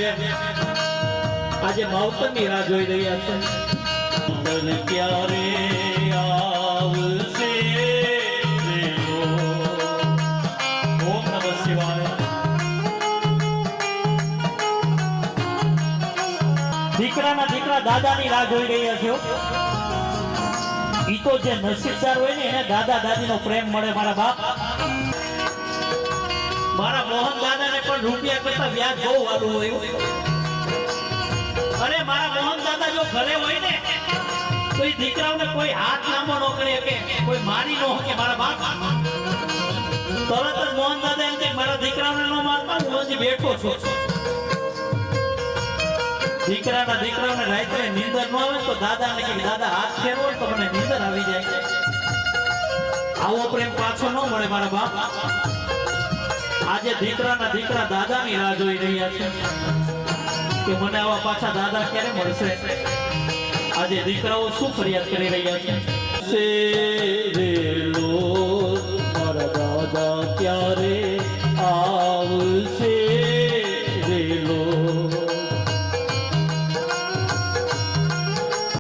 આજે માવતરની રાહ જોઈ રહ્યા છે મન ક્યારે આવશે ઓમ નમઃ શિવાય દીકરાના દીકરા દાદાની રાહ જોઈ રહ્યા છે ઈ તો જે નસીબદાર હોય ને એને દાદા દાદીનો પ્રેમ મળે મારા બાપ મારા મોહન દાદાને પણ રૂપિયા કરતા વ્યાજ બહુ વાળું હોય અરે મારા મોહન દાદા જો ઘરે હોય ને તો એ દીકરાઓને કોઈ હાથ લાંબો ન કરે કે કોઈ મારી ન કે મારા બાપ તરત જ મોહન દાદા એમ કે મારા દીકરાઓને ન મારતા હું હજી બેઠો છું દીકરાઓને રાત્રે નીંદર ન આવે તો દાદાને કે દાદા હાથ ફેરવો તો મને નીંદર આવી જાય આવો પ્રેમ પાછો ન મળે મારા બાપ આજે દીકરાના દીકરા દાદાની રાહ જોઈ રહ્યા છે કે મને આવા પાછા દાદા ક્યારે મળશે આજે દીકરાઓ શું ફરિયાદ કરી રહ્યા છે